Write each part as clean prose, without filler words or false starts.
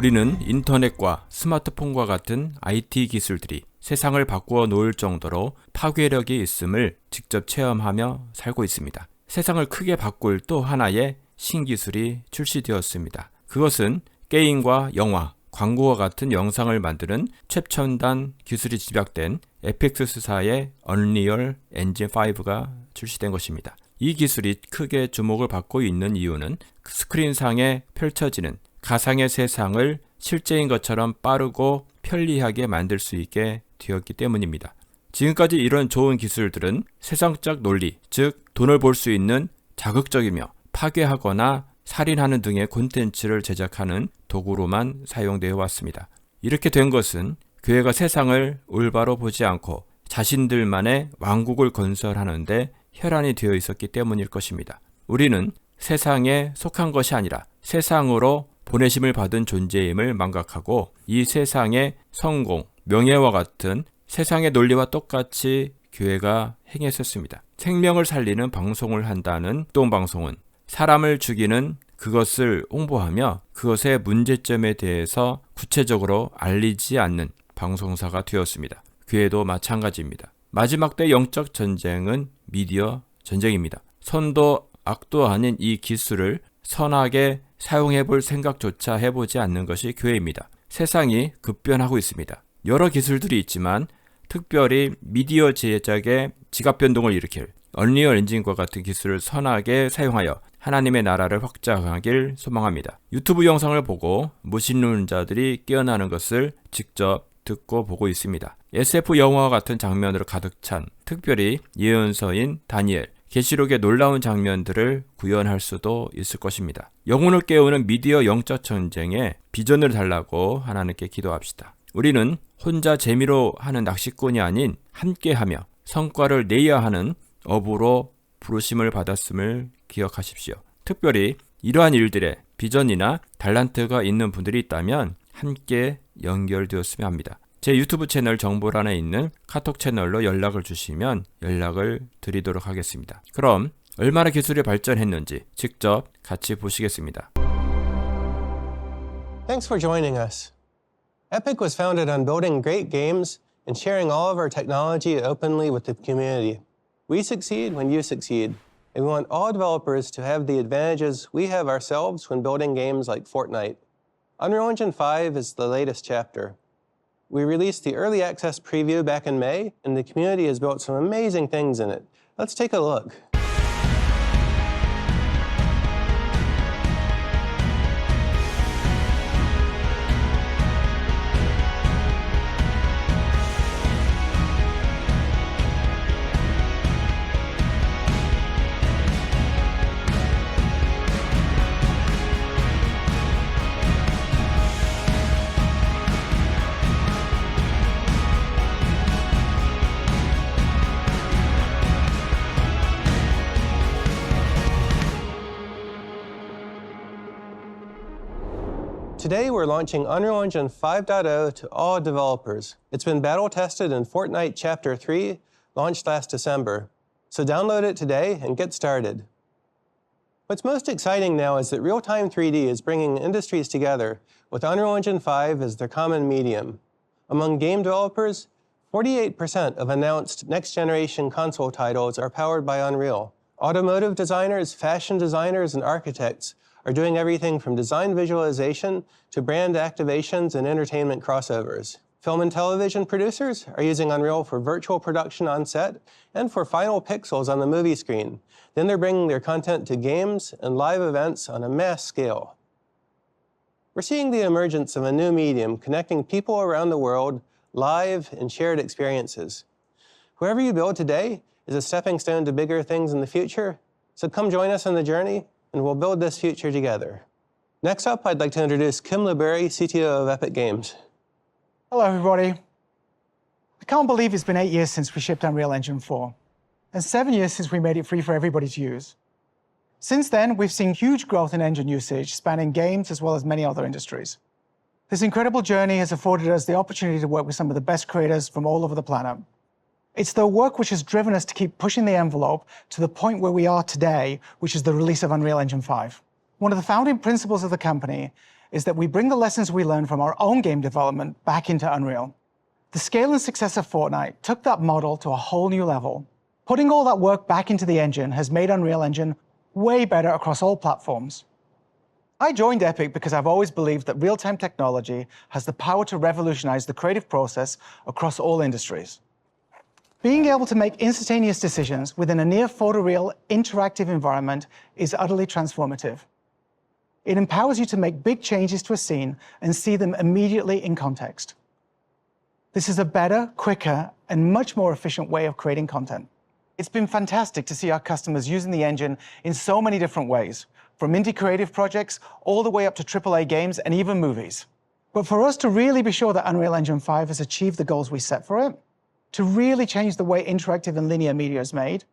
우리는 인터넷과 스마트폰과 같은 IT 기술들이 세상을 바꾸어 놓을 정도로 파괴력이 있음을 직접 체험하며 살고 있습니다. 세상을 크게 바꿀 또 하나의 신기술이 출시되었습니다. 그것은 게임과 영화, 광고와 같은 영상을 만드는 최첨단 기술이 집약된 에펙스사의 언리얼엔진5가 출시된 것입니다. 이 기술이 크게 주목을 받고 있는 이유는 스크린상에 펼쳐지는 가상의 세상을 실제인 것처럼 빠르고 편리하게 만들 수 있게 되었기 때문입니다. 지금까지 이런 좋은 기술들은 세상적 논리, 즉 돈을 벌 수 있는 자극적이며 파괴하거나 살인하는 등의 콘텐츠를 제작하는 도구로만 사용되어 왔습니다. 이렇게 된 것은 교회가 세상을 올바로 보지 않고 자신들만의 왕국을 건설하는데 혈안이 되어 있었기 때문일 것입니다. 우리는 세상에 속한 것이 아니라 세상으로 보내심을 받은 존재임을 망각하고 이 세상의 성공, 명예와 같은 세상의 논리와 똑같이 교회가 행했었습니다. 생명을 살리는 방송을 한다는 똥방송은 사람을 죽이는 그것을 홍보하며 그것의 문제점에 대해서 구체적으로 알리지 않는 방송사가 되었습니다. 교회도 마찬가지입니다. 마지막때 영적 전쟁은 미디어 전쟁입니다. 선도 악도 아닌 이 기술을 선하게 사용해볼 생각조차 해보지 않는 것이 교회입니다. 세상이 급변하고 있습니다. 여러 기술들이 있지만 특별히 미디어 제작에 지각 변동을 일으킬 언리얼 엔진과 같은 기술을 선하게 사용하여 하나님의 나라를 확장하길 소망합니다. 유튜브 영상을 보고 무신론자들이 깨어나는 것을 직접 듣고 보고 있습니다. SF 영화와 같은 장면으로 가득 찬 특별히 예언서인 다니엘, 계시록의 놀라운 장면들을 구현할 수도 있을 것입니다. 영혼을 깨우는 미디어 영적 전쟁에 비전을 달라고 하나님께 기도합시다. 우리는 혼자 재미로 하는 낚시꾼이 아닌 함께하며 성과를 내야 하는 업으로 부르심을 받았음을 기억하십시오. 특별히 이러한 일들에 비전이나 달란트가 있는 분들이 있다면 함께 연결되었으면 합니다. 제 유튜브 채널 정보란에 있는 카톡 채널로 연락을 주시면 연락을 드리도록 하겠습니다. 그럼 얼마나 기술이 발전했는지 직접 같이 보시겠습니다. Thanks for joining us. Epic was founded on building great games and sharing all of our technology openly with the community. We succeed when you succeed, and we want all developers to have the advantages we have ourselves when building games like Fortnite. Unreal Engine 5 is the latest chapter. We released the early access preview back in May, and the community has built some amazing things in it. Let's take a look. Today we're launching Unreal Engine 5.0 to all developers. It's been battle tested in Fortnite Chapter 3, launched last December. So download it today and get started. What's most exciting now is that real-time 3D is bringing industries together with Unreal Engine 5 as their common medium. Among game developers, 48% of announced next-generation console titles are powered by Unreal. Automotive designers, fashion designers, and architects are doing everything from design visualization to brand activations and entertainment crossovers. Film and television producers are using Unreal for virtual production on set and for final pixels on the movie screen. Then they're bringing their content to games and live events on a mass scale. We're seeing the emergence of a new medium connecting people around the world, live and shared experiences. Whoever you build today is a stepping stone to bigger things in the future, so come join us on the journey and we'll build this future together. Next up, I'd like to introduce Kim LeBerry, CTO of Epic Games. Hello, everybody. I can't believe it's been 8 years since we shipped Unreal Engine 4, and 7 years since we made it free for everybody to use. Since then, we've seen huge growth in engine usage, spanning games as well as many other industries. This incredible journey has afforded us the opportunity to work with some of the best creators from all over the planet. It's their work which has driven us to keep pushing the envelope to the point where we are today, which is the release of Unreal Engine 5. One of the founding principles of the company is that we bring the lessons we learned from our own game development back into Unreal. The scale and success of Fortnite took that model to a whole new level. Putting all that work back into the engine has made Unreal Engine way better across all platforms. I joined Epic because I've always believed that real-time technology has the power to revolutionize the creative process across all industries. Being able to make instantaneous decisions within a near photoreal interactive environment is utterly transformative. It empowers you to make big changes to a scene and see them immediately in context. This is a better, quicker, and much more efficient way of creating content. It's been fantastic to see our customers using the engine in so many different ways, from indie creative projects all the way up to AAA games and even movies. But for us to really be sure that Unreal Engine 5 has achieved the goals we set for it, to really change the way interactive and linear media is made,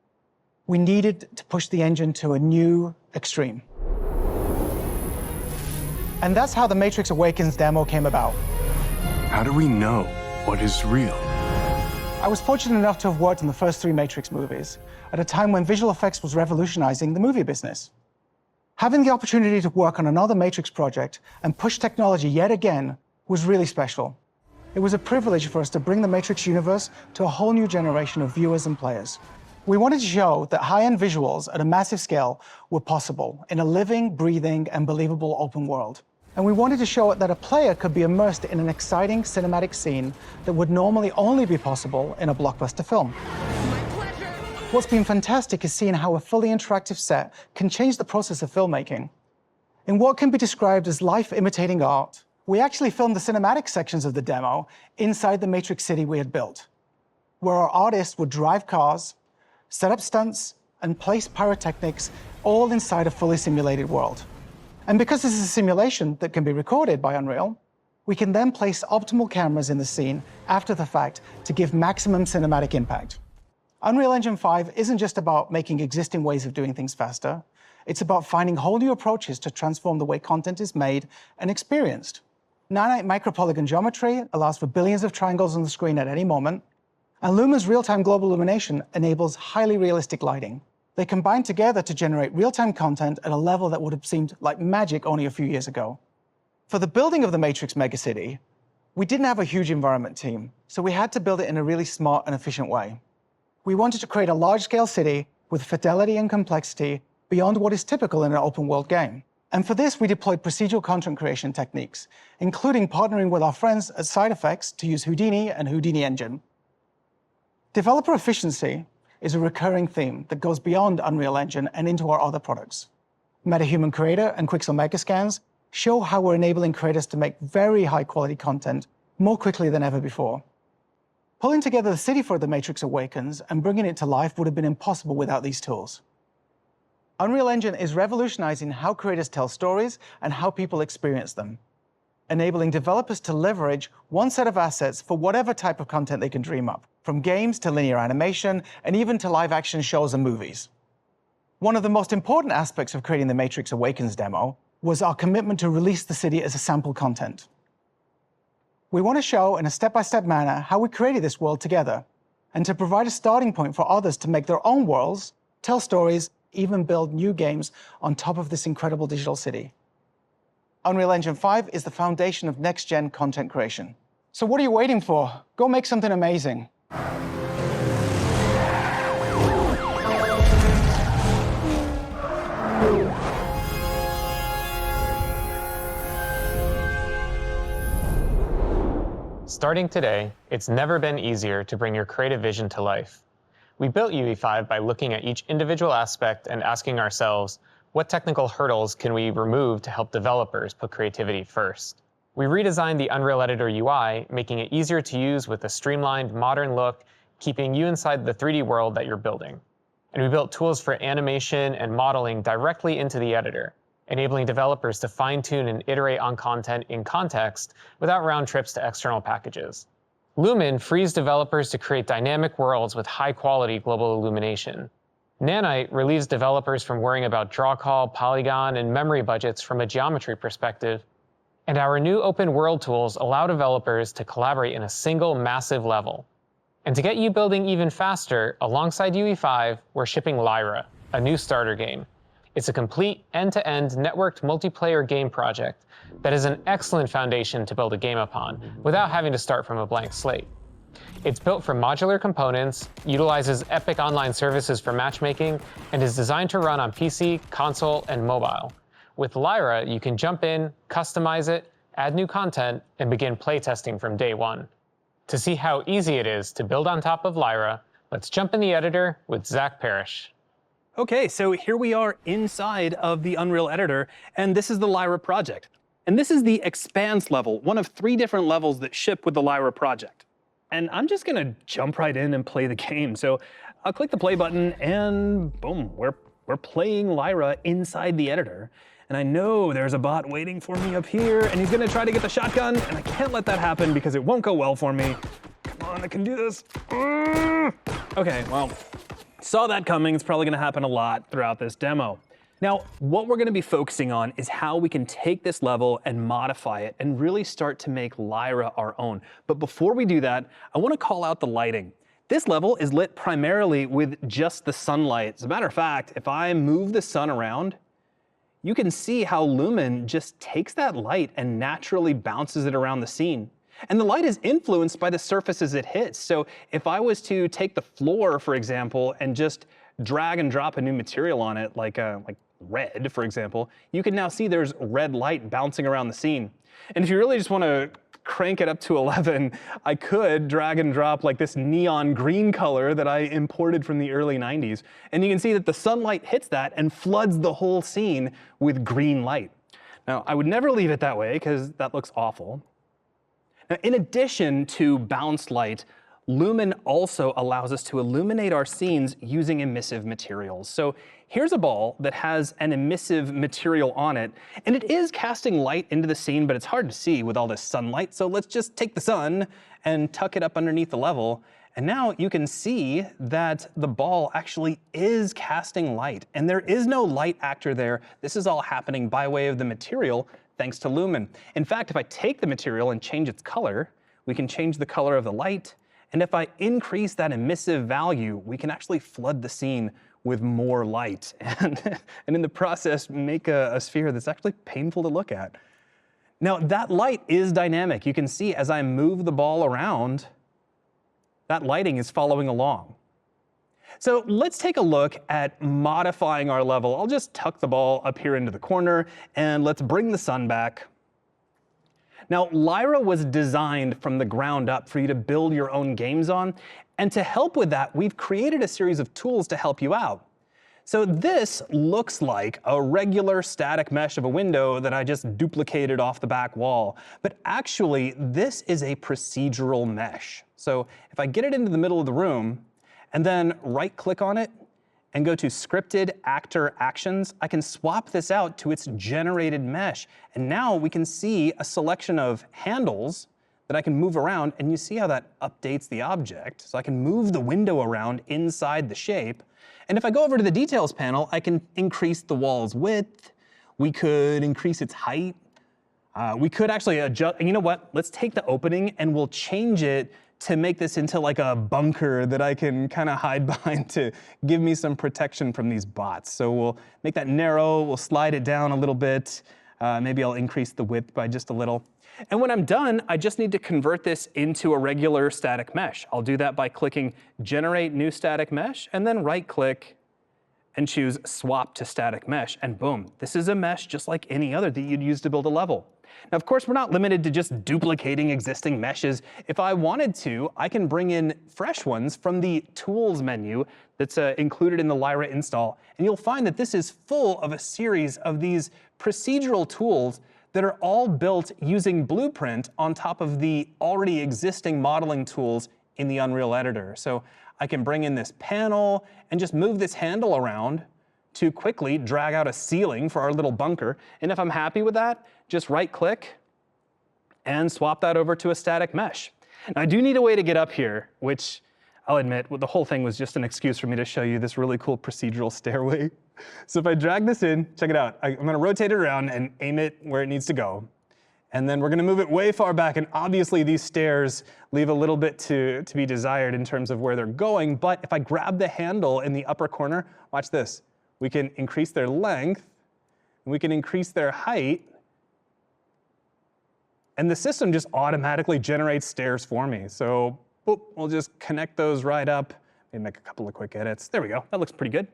we needed to push the engine to a new extreme. And that's how the Matrix Awakens demo came about. How do we know what is real? I was fortunate enough to have worked on the first 3 Matrix movies at a time when visual effects was revolutionizing the movie business. Having the opportunity to work on another Matrix project and push technology yet again was really special. It was a privilege for us to bring the Matrix universe to a whole new generation of viewers and players. We wanted to show that high-end visuals at a massive scale were possible in a living, breathing, and believable open world. And we wanted to show that a player could be immersed in an exciting cinematic scene that would normally only be possible in a blockbuster film. What's been fantastic is seeing how a fully interactive set can change the process of filmmaking. In what can be described as life imitating art, we actually filmed the cinematic sections of the demo inside the Matrix city we had built, where our artists would drive cars, set up stunts, and place pyrotechnics all inside a fully simulated world. And because this is a simulation that can be recorded by Unreal, we can then place optimal cameras in the scene after the fact to give maximum cinematic impact. Unreal Engine 5 isn't just about making existing ways of doing things faster. It's about finding whole new approaches to transform the way content is made and experienced. Nanite micropolygon geometry allows for billions of triangles on the screen at any moment, and Luma's real-time global illumination enables highly realistic lighting. They combine together to generate real-time content at a level that would have seemed like magic only a few years ago. For the building of the Matrix megacity, we didn't have a huge environment team, so we had to build it in a really smart and efficient way. We wanted to create a large-scale city with fidelity and complexity beyond what is typical in an open-world game. And for this, we deployed procedural content creation techniques, including partnering with our friends at Side Effects to use Houdini and Houdini Engine. Developer efficiency is a recurring theme that goes beyond Unreal Engine and into our other products. Metahumancreator and Quixel Megascans show how we're enabling creators to make very high-quality content more quickly than ever before. Pulling together the city for The Matrix Awakens and bringing it to life would have been impossible without these tools. Unreal Engine is revolutionizing how creators tell stories and how people experience them, enabling developers to leverage one set of assets for whatever type of content they can dream up, from games to linear animation, and even to live-action shows and movies. One of the most important aspects of creating the Matrix Awakens demo was our commitment to release the city as a sample content. We want to show in a step-by-step manner how we created this world together, and to provide a starting point for others to make their own worlds, tell stories, even build new games on top of this incredible digital city. Unreal Engine 5 is the foundation of next-gen content creation. So what are you waiting for? Go make something amazing. Starting today, it's never been easier to bring your creative vision to life. We built UE5 by looking at each individual aspect and asking ourselves, what technical hurdles can we remove to help developers put creativity first? We redesigned the Unreal Editor UI, making it easier to use with a streamlined, modern look, keeping you inside the 3D world that you're building. And we built tools for animation and modeling directly into the editor, enabling developers to fine-tune and iterate on content in context without round trips to external packages. Lumen frees developers to create dynamic worlds with high-quality global illumination. Nanite relieves developers from worrying about draw call, polygon, and memory budgets from a geometry perspective. And our new open world tools allow developers to collaborate in a single massive level. And to get you building even faster, alongside UE5, we're shipping Lyra, a new starter game. It's a complete end-to-end networked multiplayer game project that is an excellent foundation to build a game upon without having to start from a blank slate. It's built from modular components, utilizes Epic Online services for matchmaking, and is designed to run on PC, console, and mobile. With Lyra, you can jump in, customize it, add new content, and begin playtesting from day one. To see how easy it is to build on top of Lyra, let's jump in the editor with Zach Parrish. Okay, so here we are inside of the Unreal Editor, and this is the Lyra project. And this is the Expanse level, one of 3 different levels that ship with the Lyra project. And I'm just gonna jump right in and play the game. So I'll click the play button and boom, we're playing Lyra inside the editor. And I know there's a bot waiting for me up here, and he's gonna try to get the shotgun, and I can't let that happen because it won't go well for me. Come on, I can do this. Okay, well, saw that coming. It's probably gonna happen a lot throughout this demo. Now, what we're gonna be focusing on is how we can take this level and modify it and really start to make Lyra our own. But before we do that, I wanna call out the lighting. This level is lit primarily with just the sunlight. As a matter of fact, if I move the sun around, you can see how Lumen just takes that light and naturally bounces it around the scene. And the light is influenced by the surfaces it hits. So if I was to take the floor, for example, and just drag and drop a new material on it, like red, for example, you can now see there's red light bouncing around the scene. And if you really just want to crank it up to 11, I could drag and drop like this neon green color that I imported from the early 90s. And you can see that the sunlight hits that and floods the whole scene with green light. Now, I would never leave it that way because that looks awful. Now, in addition to bounced light, Lumen also allows us to illuminate our scenes using emissive materials. So here's a ball that has an emissive material on it, and it is casting light into the scene, but it's hard to see with all this sunlight. So let's just take the sun and tuck it up underneath the level. And now you can see that the ball actually is casting light, and there is no light actor there. This is all happening by way of the material, thanks to Lumen. In fact, if I take the material and change its color, we can change the color of the light. And if I increase that emissive value, we can actually flood the scene with more light and in the process make a sphere that's actually painful to look at. Now that light is dynamic. You can see as I move the ball around, that lighting is following along. So let's take a look at modifying our level. I'll just tuck the ball up here into the corner and let's bring the sun back. Now, Lyra was designed from the ground up for you to build your own games on, and to help with that, we've created a series of tools to help you out. So this looks like a regular static mesh of a window that I just duplicated off the back wall, but actually, this is a procedural mesh. So if I get it into the middle of the room, and then right-click on it, and go to Scripted Actor Actions, I can swap this out to its generated mesh. And now we can see a selection of handles that I can move around, and you see how that updates the object. So I can move the window around inside the shape. And if I go over to the Details panel, I can increase the wall's width. We could increase its height. We could actually adjust, and you know what? Let's take the opening and we'll change it to make this into like a bunker that I can kind of hide behind to give me some protection from these bots. So we'll make that narrow, we'll slide it down a little bit. Maybe I'll increase the width by just a little. And when I'm done, I just need to convert this into a regular static mesh. I'll do that by clicking Generate New Static Mesh, and then right-click and choose Swap to Static Mesh, and boom, this is a mesh just like any other that you'd use to build a level. Now, of course, we're not limited to just duplicating existing meshes. If I wanted to, I can bring in fresh ones from the Tools menu that's included in the Lyra install, and you'll find that this is full of a series of these procedural tools that are all built using Blueprint on top of the already existing modeling tools in the Unreal Editor. So I can bring in this panel and just move this handle around to quickly drag out a ceiling for our little bunker. And if I'm happy with that, just right-click and swap that over to a static mesh. Now, I do need a way to get up here, which I'll admit, the whole thing was just an excuse for me to show you this really cool procedural stairway. So if I drag this in, check it out. I'm gonna rotate it around and aim it where it needs to go. And then we're gonna move it way far back, and obviously these stairs leave a little bit to be desired in terms of where they're going, but if I grab the handle in the upper corner, watch this. we can increase their length, and we can increase their height, and the system just automatically generates stairs for me. So boop, we'll just connect those right up, maybe make a couple of quick edits. There we go, that looks pretty good.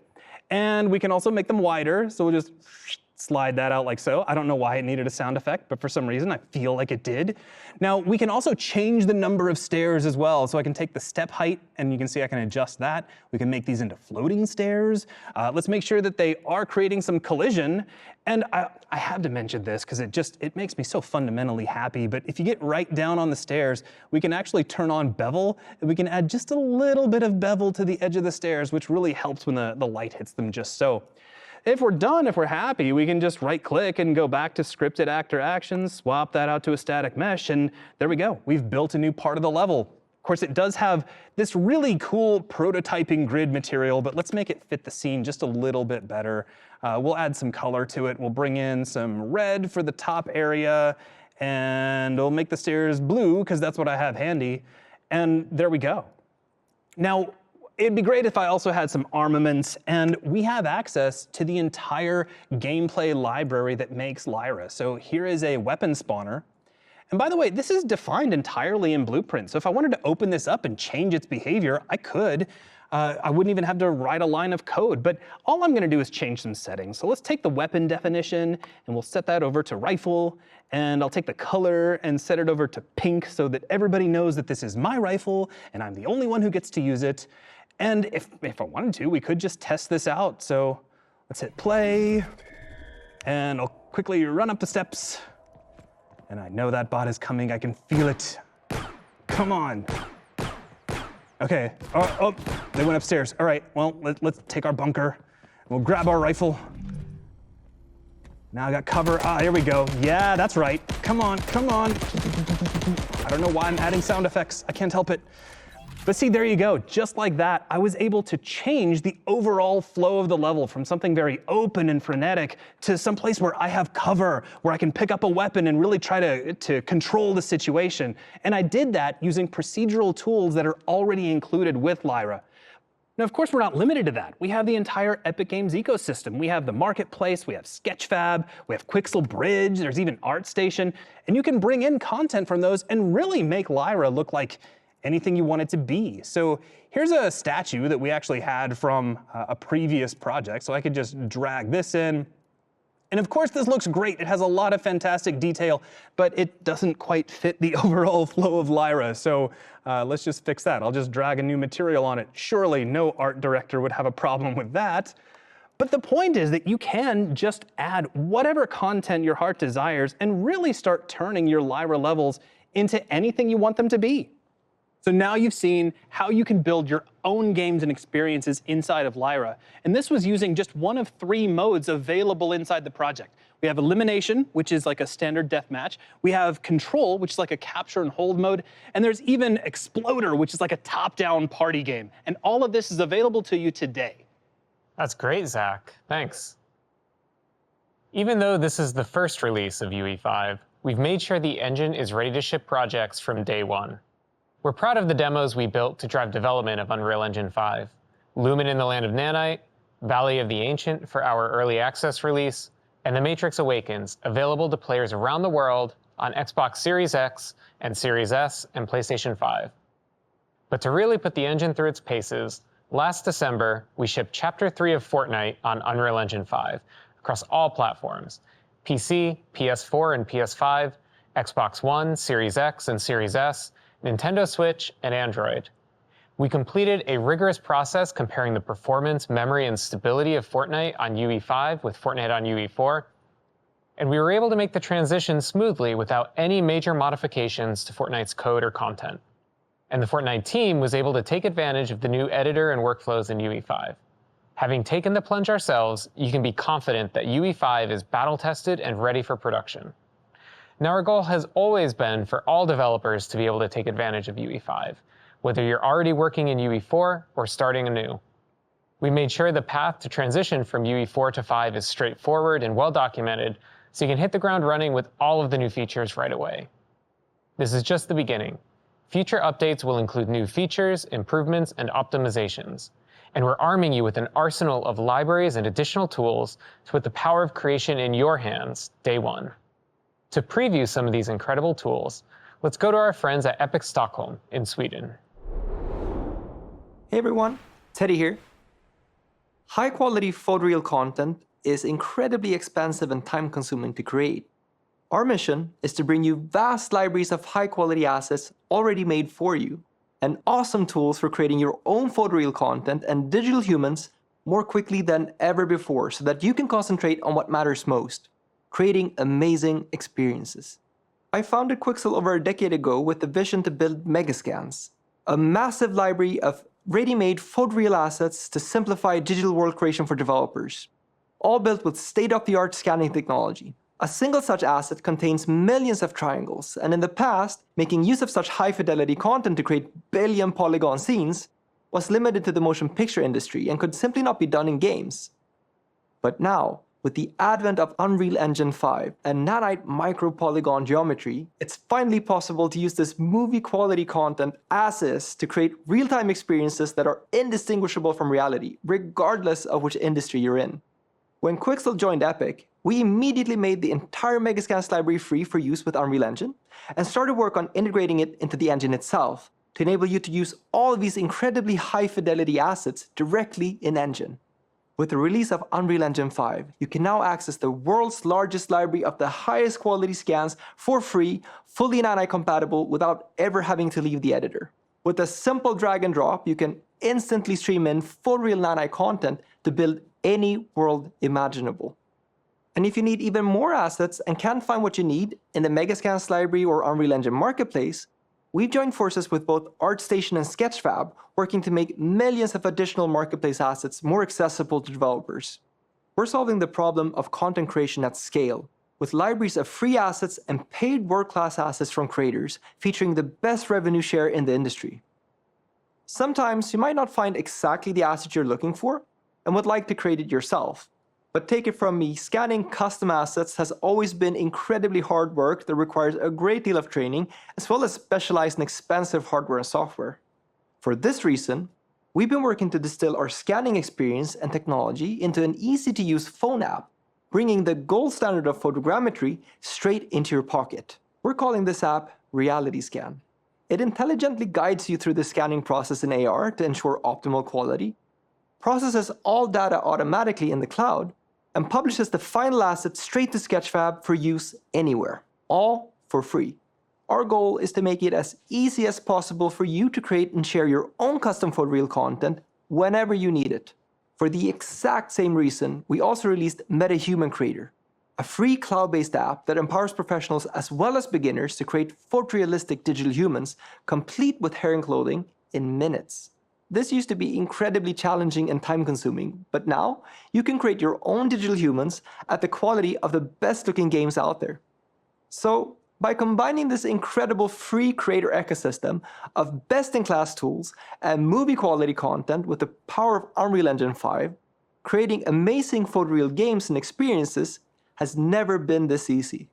And we can also make them wider, so we'll just slide that out like so. I don't know why it needed a sound effect, but for some reason I feel like it did. Now we can also change the number of stairs as well. So I can take the step height, and you can see I can adjust that. We can make these into floating stairs. Let's make sure that they are creating some collision. And I have to mention this because it makes me so fundamentally happy. But if you get right down on the stairs, we can actually turn on bevel, and we can add just a little bit of bevel to the edge of the stairs, which really helps when the light hits them just so. If we're done, if we're happy, we can just right-click and go back to scripted actor actions, swap that out to a static mesh, and there we go. We've built a new part of the level. Of course, it does have this really cool prototyping grid material, but let's make it fit the scene just a little bit better. We'll add some color to it. We'll bring in some red for the top area, and we'll make the stairs blue, because that's what I have handy. And there we go. Now, it'd be great if I also had some armaments, and we have access to the entire gameplay library that makes Lyra. So here is a weapon spawner. And by the way, this is defined entirely in Blueprint. So if I wanted to open this up and change its behavior, I could. I wouldn't even have to write a line of code, but all I'm gonna do is change some settings. So let's take the weapon definition, and we'll set that over to rifle, and I'll take the color and set it over to pink so that everybody knows that this is my rifle, and I'm the only one who gets to use it. And if I wanted to, we could just test this out. So let's hit play, and I'll quickly run up the steps. And I know that bot is coming, I can feel it. Come on. Okay, oh, they went upstairs. All right, well, let's take our bunker. We'll grab our rifle. Now I got cover, here we go. Yeah, that's right, come on, come on. I don't know why I'm adding sound effects, I can't help it. But see, there you go, just like that, I was able to change the overall flow of the level from something very open and frenetic to some place where I have cover, where I can pick up a weapon and really try to control the situation. And I did that using procedural tools that are already included with Lyra. Now, of course, we're not limited to that. We have the entire Epic Games ecosystem. We have the marketplace, we have Sketchfab, we have Quixel Bridge, there's even ArtStation, and you can bring in content from those and really make Lyra look like anything you want it to be. So here's a statue that we actually had from a previous project, so I could just drag this in. And of course, this looks great. It has a lot of fantastic detail, but it doesn't quite fit the overall flow of Lyra. So let's just fix that. I'll just drag a new material on it. Surely no art director would have a problem with that. But the point is that you can just add whatever content your heart desires and really start turning your Lyra levels into anything you want them to be. So now you've seen how you can build your own games and experiences inside of Lyra. And this was using just one of 3 modes available inside the project. We have Elimination, which is like a standard deathmatch. We have Control, which is like a capture and hold mode. And there's even Exploder, which is like a top-down party game. And all of this is available to you today. That's great, Zach. Thanks. Even though this is the first release of UE5, we've made sure the engine is ready to ship projects from day one. We're proud of the demos we built to drive development of Unreal Engine 5. Lumen in the Land of Nanite, Valley of the Ancient for our early access release, and The Matrix Awakens, available to players around the world on Xbox Series X and Series S and PlayStation 5. But to really put the engine through its paces, last December, we shipped Chapter 3 of Fortnite on Unreal Engine 5 across all platforms: PC, PS4 and PS5, Xbox One, Series X and Series S, Nintendo Switch, and Android. We completed a rigorous process comparing the performance, memory, and stability of Fortnite on UE5 with Fortnite on UE4, and we were able to make the transition smoothly without any major modifications to Fortnite's code or content. And the Fortnite team was able to take advantage of the new editor and workflows in UE5. Having taken the plunge ourselves, you can be confident that UE5 is battle-tested and ready for production. Now, our goal has always been for all developers to be able to take advantage of UE5, whether you're already working in UE4 or starting anew. We made sure the path to transition from UE4 to 5 is straightforward and well-documented, so you can hit the ground running with all of the new features right away. This is just the beginning. Future updates will include new features, improvements, and optimizations. And we're arming you with an arsenal of libraries and additional tools to put the power of creation in your hands day one. To preview some of these incredible tools, let's go to our friends at Epic Stockholm in Sweden. Hey everyone, Teddy here. High-quality photoreal content is incredibly expensive and time-consuming to create. Our mission is to bring you vast libraries of high-quality assets already made for you, and awesome tools for creating your own photoreal content and digital humans more quickly than ever before so that you can concentrate on what matters most, creating amazing experiences. I founded Quixel over a decade ago with the vision to build Megascans, a massive library of ready-made photoreal assets to simplify digital world creation for developers, all built with state-of-the-art scanning technology. A single such asset contains millions of triangles, and in the past, making use of such high-fidelity content to create billion-polygon scenes was limited to the motion picture industry and could simply not be done in games. But now, with the advent of Unreal Engine 5 and nanite micro-polygon geometry, it's finally possible to use this movie-quality content as is to create real-time experiences that are indistinguishable from reality, regardless of which industry you're in. When Quixel joined Epic, we immediately made the entire Megascans library free for use with Unreal Engine and started work on integrating it into the engine itself to enable you to use all of these incredibly high-fidelity assets directly in Engine. With the release of Unreal Engine 5, you can now access the world's largest library of the highest quality scans for free, fully nanite compatible without ever having to leave the editor. With a simple drag and drop, you can instantly stream in full real nanite content to build any world imaginable. And if you need even more assets and can't find what you need in the Megascans library or Unreal Engine Marketplace, we've joined forces with both ArtStation and Sketchfab, working to make millions of additional marketplace assets more accessible to developers. We're solving the problem of content creation at scale, with libraries of free assets and paid world-class assets from creators, featuring the best revenue share in the industry. Sometimes you might not find exactly the asset you're looking for and would like to create it yourself. But take it from me, scanning custom assets has always been incredibly hard work that requires a great deal of training, as well as specialized and expensive hardware and software. For this reason, we've been working to distill our scanning experience and technology into an easy-to-use phone app, bringing the gold standard of photogrammetry straight into your pocket. We're calling this app Reality Scan. It intelligently guides you through the scanning process in AR to ensure optimal quality, processes all data automatically in the cloud, and publishes the final asset straight to Sketchfab for use anywhere, all for free. Our goal is to make it as easy as possible for you to create and share your own custom photoreal content whenever you need it. For the exact same reason, we also released Metahumancreator, a free cloud-based app that empowers professionals as well as beginners to create photorealistic digital humans, complete with hair and clothing, in minutes. This used to be incredibly challenging and time-consuming, but now you can create your own digital humans at the quality of the best-looking games out there. So, by combining this incredible free creator ecosystem of best-in-class tools and movie-quality content with the power of Unreal Engine 5, creating amazing photoreal games and experiences has never been this easy.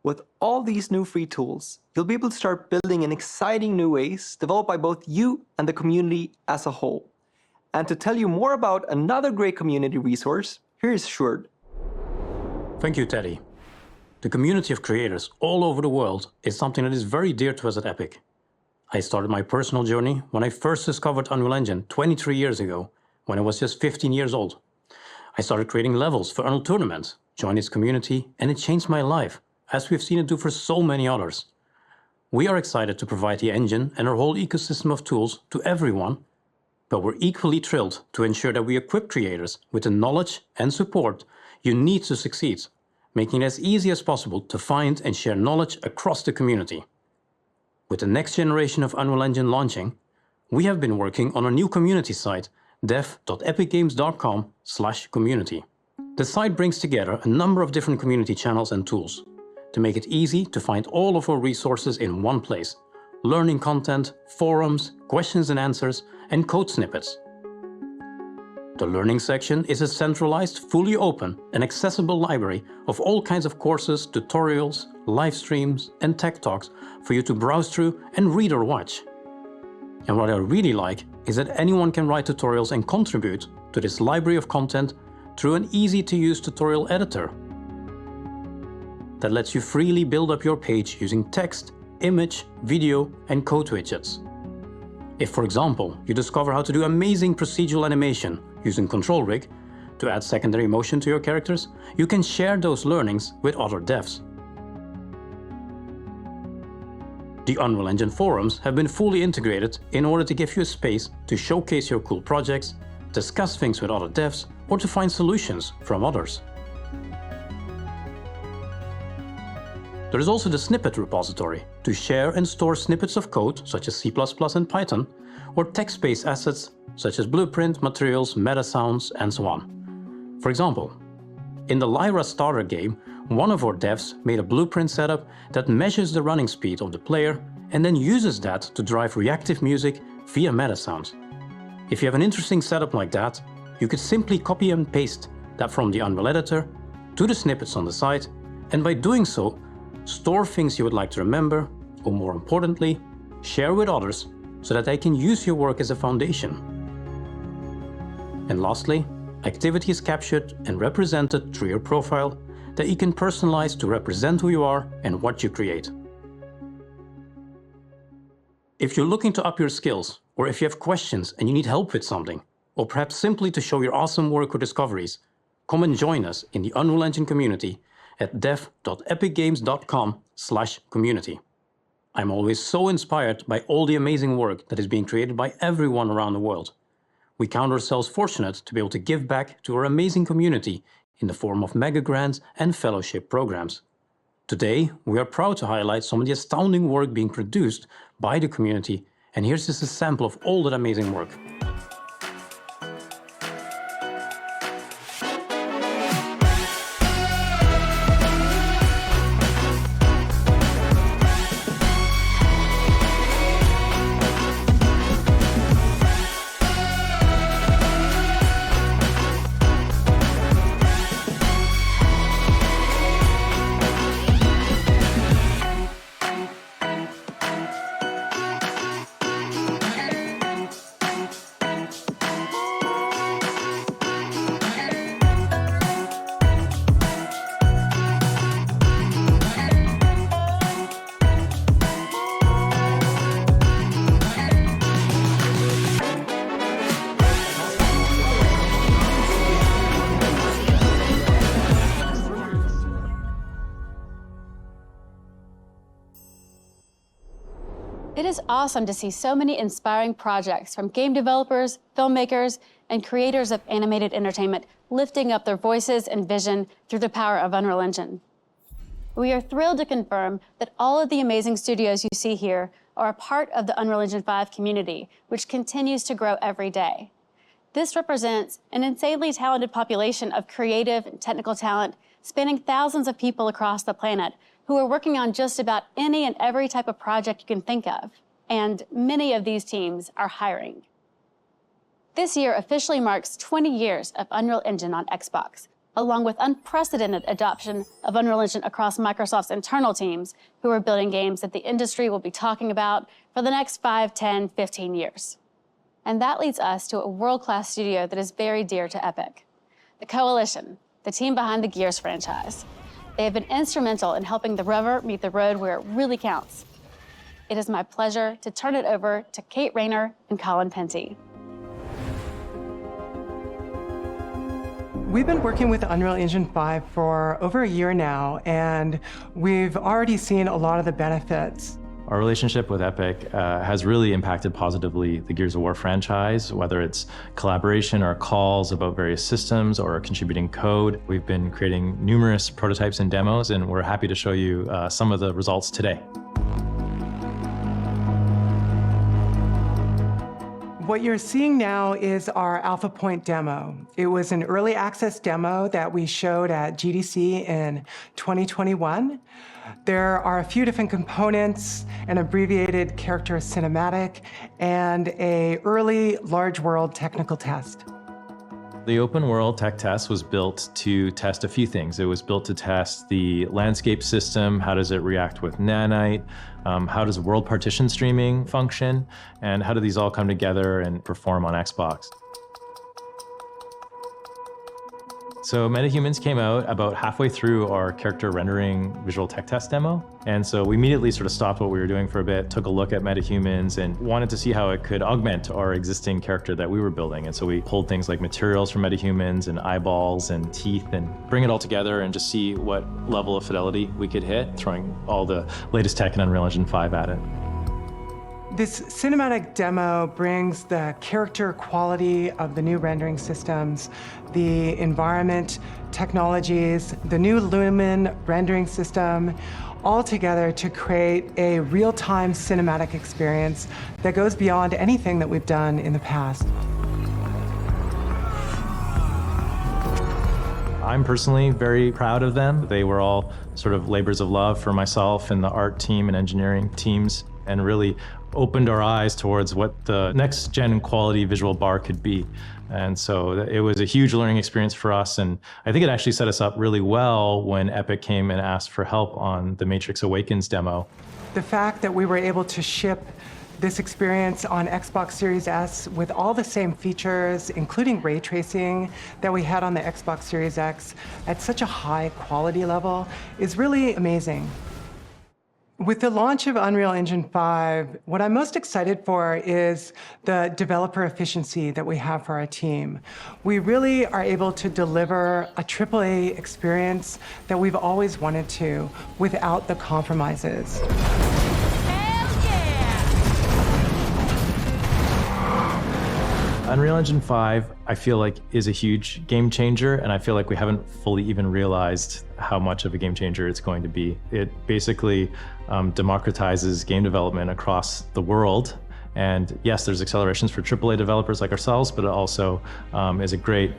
With all these new free tools, you'll be able to start building in exciting new ways developed by both you and the community as a whole. And to tell you more about another great community resource, here's Sjoerd. Thank you, Teddy. The community of creators all over the world is something that is very dear to us at Epic. I started my personal journey when I first discovered Unreal Engine 23 years ago, when I was just 15 years old. I started creating levels for Unreal Tournament, joined its community, and it changed my life, as we've seen it do for so many others. We are excited to provide the engine and our whole ecosystem of tools to everyone, but we're equally thrilled to ensure that we equip creators with the knowledge and support you need to succeed, making it as easy as possible to find and share knowledge across the community. With the next generation of Unreal Engine launching, we have been working on a new community site, dev.epicgames.com/community. The site brings together a number of different community channels and tools to make it easy to find all of our resources in one place: learning content, forums, questions and answers, and code snippets. The learning section is a centralized, fully open and accessible library of all kinds of courses, tutorials, live streams, and tech talks for you to browse through and read or watch. And what I really like is that anyone can write tutorials and contribute to this library of content through an easy-to-use tutorial editor that lets you freely build up your page using text, image, video, and code widgets. If, for example, you discover how to do amazing procedural animation using Control Rig to add secondary motion to your characters, you can share those learnings with other devs. The Unreal Engine forums have been fully integrated in order to give you a space to showcase your cool projects, discuss things with other devs, or to find solutions from others. There is also the Snippet Repository to share and store snippets of code such as C++ and Python, or text-based assets such as blueprint, materials, meta sounds, and so on. For example, in the Lyra starter game, one of our devs made a blueprint setup that measures the running speed of the player and then uses that to drive reactive music via meta sounds. If you have an interesting setup like that, you could simply copy and paste that from the Unreal Editor to the snippets on the site, and by doing so, store things you would like to remember, or more importantly, share with others so that they can use your work as a foundation. And lastly, activity is captured and represented through your profile that you can personalize to represent who you are and what you create. If you're looking to up your skills, or if you have questions and you need help with something, or perhaps simply to show your awesome work or discoveries, come and join us in the Unreal Engine community at dev.epicgames.com/community. I'm always so inspired by all the amazing work that is being created by everyone around the world. We count ourselves fortunate to be able to give back to our amazing community in the form of mega grants and fellowship programs. Today, we are proud to highlight some of the astounding work being produced by the community, and here's just a sample of all that amazing work. It is awesome to see so many inspiring projects from game developers, filmmakers, and creators of animated entertainment lifting up their voices and vision through the power of Unreal Engine. We are thrilled to confirm that all of the amazing studios you see here are a part of the Unreal Engine 5 community, which continues to grow every day. This represents an insanely talented population of creative and technical talent spanning thousands of people across the planet who are working on just about any and every type of project you can think of, and many of these teams are hiring. This year officially marks 20 years of Unreal Engine on Xbox, along with unprecedented adoption of Unreal Engine across Microsoft's internal teams who are building games that the industry will be talking about for the next 5, 10, 15 years. And that leads us to a world-class studio that is very dear to Epic, the Coalition, the team behind the Gears franchise. They have been instrumental in helping the rubber meet the road where it really counts. It is my pleasure to turn it over to Kate Rayner and Colin Penty. We've been working with Unreal Engine 5 for over a year now, and we've already seen a lot of the benefits. Our relationship with Epic has really impacted positively the Gears of War franchise, whether it's collaboration or calls about various systems or contributing code. We've been creating numerous prototypes and demos, and we're happy to show you some of the results today. What you're seeing now is our Alpha Point demo. It was an early access demo that we showed at GDC in 2021. There are a few different components, an abbreviated character cinematic, and an early large world technical test. The open world tech test was built to test a few things. It was built to test the landscape system, how does it react with nanite, how does world partition streaming function, and how do these all come together and perform on Xbox. So Metahumans came out about halfway through our character rendering visual tech test demo. And so we immediately sort of stopped what we were doing for a bit, took a look at Metahumans and wanted to see how it could augment our existing character that we were building. And so we pulled things like materials from Metahumans and eyeballs and teeth and bring it all together and just see what level of fidelity we could hit, throwing all the latest tech in Unreal Engine 5 at it. This cinematic demo brings the character quality of the new rendering systems, the environment technologies, the new Lumen rendering system, all together to create a real-time cinematic experience that goes beyond anything that we've done in the past. I'm personally very proud of them. They were all sort of labors of love for myself and the art team and engineering teams, and really opened our eyes towards what the next gen quality visual bar could be. And so it was a huge learning experience for us. And I think it actually set us up really well when Epic came and asked for help on the Matrix Awakens demo. The fact that we were able to ship this experience on Xbox Series S with all the same features, including ray tracing that we had on the Xbox Series X at such a high quality level is really amazing. With the launch of Unreal Engine 5, what I'm most excited for is the developer efficiency that we have for our team. We really are able to deliver a AAA experience that we've always wanted to without the compromises. Unreal Engine 5, I feel like, is a huge game changer, and I feel like we haven't fully even realized how much of a game changer it's going to be. It basically democratizes game development across the world. And yes, there's accelerations for AAA developers like ourselves, but it also is a great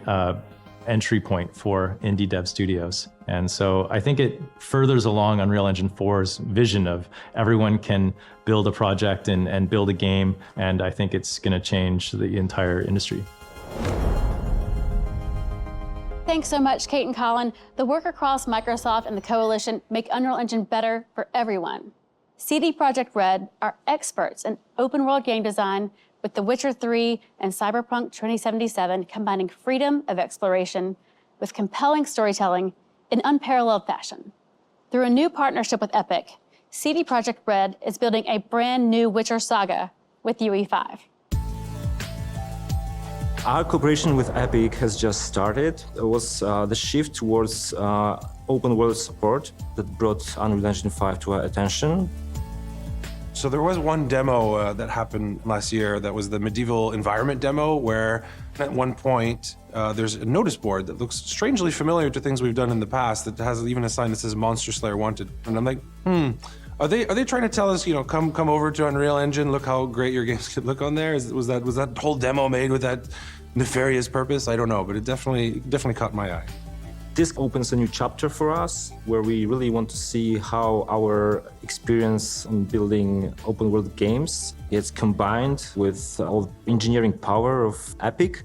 entry point for indie dev studios. And so I think it furthers along Unreal Engine 4's vision of everyone can build a project and build a game, and I think it's going to change the entire industry. Thanks so much, Kate and Colin. The work across Microsoft and the Coalition make Unreal Engine better for everyone. CD Projekt Red are experts in open world game design, with The Witcher 3 and Cyberpunk 2077 combining freedom of exploration with compelling storytelling in unparalleled fashion. Through a new partnership with Epic, CD Projekt Red is building a brand new Witcher saga with UE5. Our cooperation with Epic has just started. It was the shift towards open world support that brought Unreal Engine 5 to our attention. So there was one demo that happened last year that was the medieval environment demo, where at one point there's a notice board that looks strangely familiar to things we've done in the past that has even a sign that says Monster Slayer Wanted. And I'm like, are they trying to tell us, you know, come over to Unreal Engine, look how great your games could look on there? Was that whole demo made with that nefarious purpose? I don't know, but it definitely caught my eye. This opens a new chapter for us where we really want to see how our experience in building open world games gets combined with all the engineering power of Epic.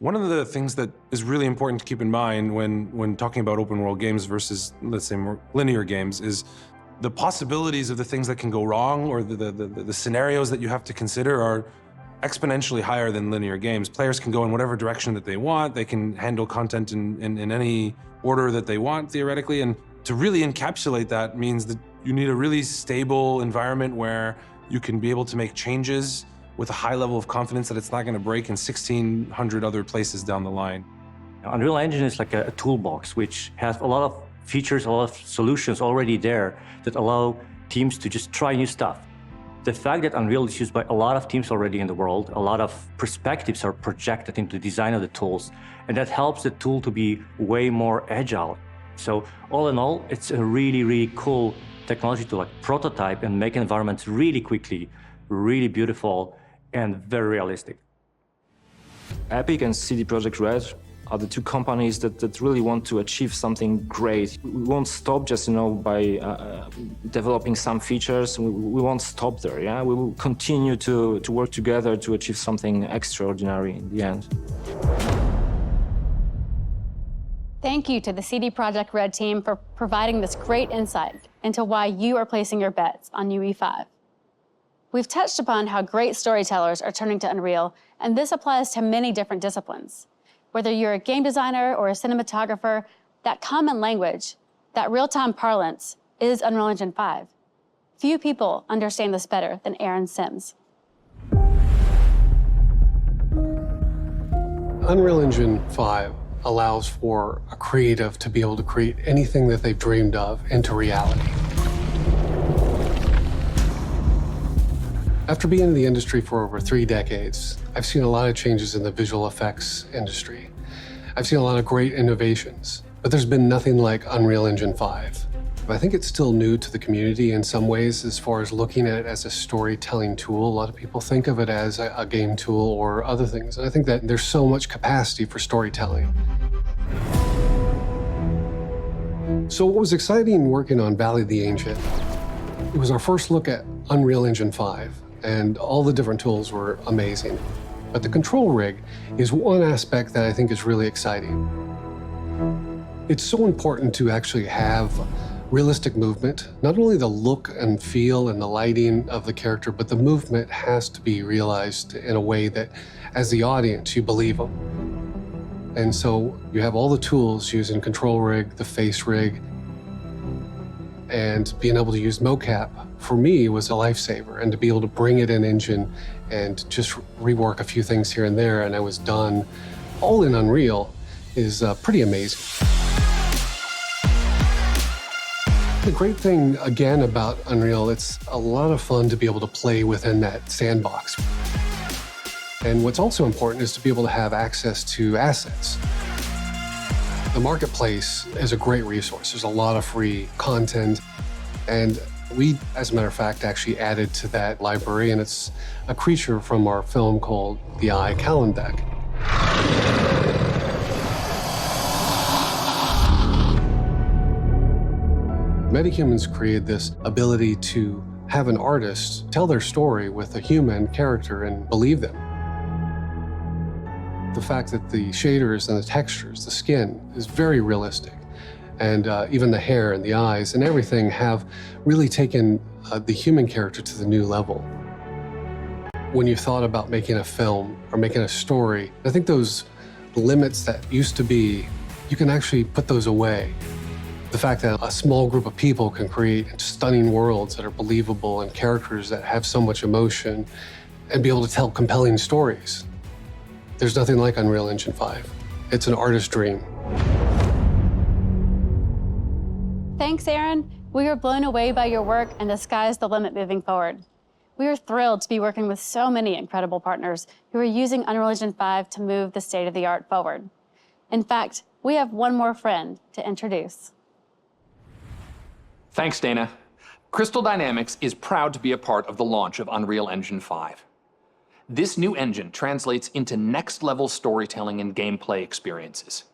One of the things that is really important to keep in mind when talking about open world games versus, let's say, more linear games is the possibilities of the things that can go wrong, or the scenarios that you have to consider are exponentially higher than linear games. Players can go in whatever direction that they want. They can handle content in any order that they want, theoretically. And to really encapsulate that means that you need a really stable environment where you can be able to make changes with a high level of confidence that it's not going to break in 1,600 other places down the line. Unreal Engine is like a toolbox which has a lot of features, a lot of solutions already there that allow teams to just try new stuff. The fact that Unreal is used by a lot of teams already in the world, a lot of perspectives are projected into the design of the tools, and that helps the tool to be way more agile. So all in all, it's a really, really cool technology to like prototype and make environments really quickly, really beautiful, and very realistic. Epic and CD Projekt Red are the two companies that really want to achieve something great. We won't stop just, by developing some features. We won't stop there, yeah? We will continue to work together to achieve something extraordinary in the end. Thank you to the CD Projekt Red team for providing this great insight into why you are placing your bets on UE5. We've touched upon how great storytellers are turning to Unreal, and this applies to many different disciplines. Whether you're a game designer or a cinematographer, that common language, that real-time parlance, is Unreal Engine 5. Few people understand this better than Aaron Sims. Unreal Engine 5 allows for a creative to be able to create anything that they've dreamed of into reality. After being in the industry for over 3 decades, I've seen a lot of changes in the visual effects industry. I've seen a lot of great innovations, but there's been nothing like Unreal Engine 5. I think it's still new to the community in some ways as far as looking at it as a storytelling tool. A lot of people think of it as a game tool or other things. And I think that there's so much capacity for storytelling. So what was exciting working on Valley of the Ancient, it was our first look at Unreal Engine 5, and all the different tools were amazing. But the control rig is one aspect that I think is really exciting. It's so important to actually have realistic movement, not only the look and feel and the lighting of the character, but the movement has to be realized in a way that, as the audience, you believe them. And so you have all the tools using control rig, the face rig, and being able to use mocap, for me, was a lifesaver. And to be able to bring it in Engine and just rework a few things here and there, and I was done all in Unreal, is pretty amazing. The great thing, again, about Unreal, it's a lot of fun to be able to play within that sandbox. And what's also important is to be able to have access to assets. The marketplace is a great resource. There's a lot of free content. And we, as a matter of fact, actually added to that library, and it's a creature from our film called the Eye Kalandak. Metahumans created this ability to have an artist tell their story with a human character and believe them. The fact that the shaders and the textures, the skin, is very realistic. And even the hair and the eyes and everything have really taken the human character to the new level. When you thought about making a film or making a story, I think those limits that used to be, you can actually put those away. The fact that a small group of people can create stunning worlds that are believable and characters that have so much emotion and be able to tell compelling stories. There's nothing like Unreal Engine 5. It's an artist's dream. Thanks, Aaron. We are blown away by your work, and the sky's the limit moving forward. We are thrilled to be working with so many incredible partners who are using Unreal Engine 5 to move the state of the art forward. In fact, we have one more friend to introduce. Thanks, Dana. Crystal Dynamics is proud to be a part of the launch of Unreal Engine 5. This new engine translates into next-level storytelling and gameplay experiences.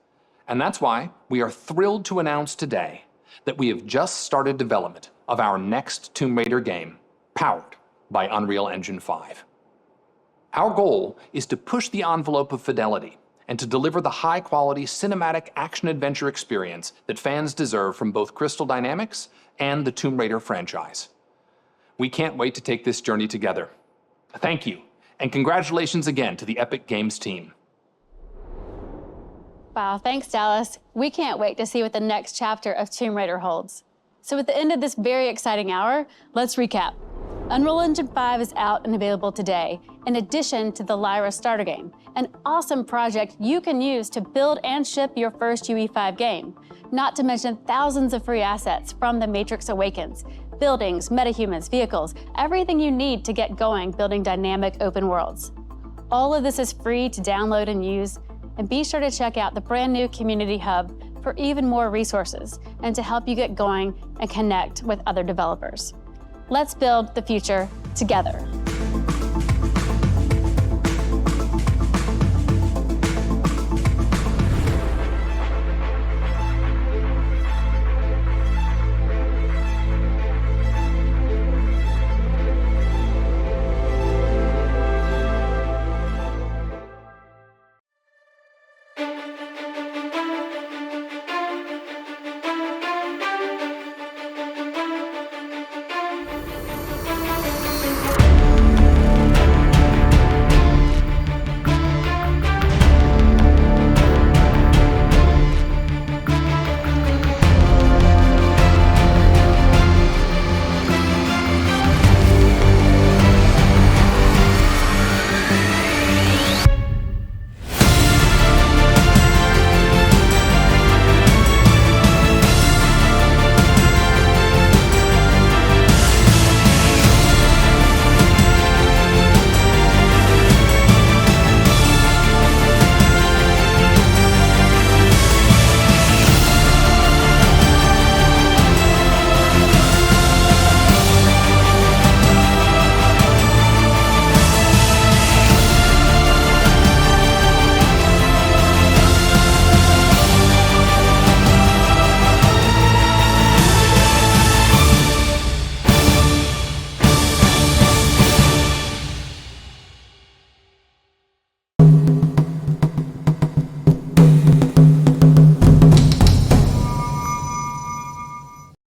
And that's why we are thrilled to announce today that we have just started development of our next Tomb Raider game, powered by Unreal Engine 5. Our goal is to push the envelope of fidelity and to deliver the high-quality cinematic action-adventure experience that fans deserve from both Crystal Dynamics and the Tomb Raider franchise. We can't wait to take this journey together. Thank you, and congratulations again to the Epic Games team. Wow, thanks, Dallas. We can't wait to see what the next chapter of Tomb Raider holds. So at the end of this very exciting hour, let's recap. Unreal Engine 5 is out and available today, in addition to the Lyra starter game, an awesome project you can use to build and ship your first UE5 game, not to mention thousands of free assets from the Matrix Awakens, buildings, metahumans, vehicles, everything you need to get going building dynamic open worlds. All of this is free to download and use, and be sure to check out the brand new Community Hub for even more resources and to help you get going and connect with other developers. Let's build the future together.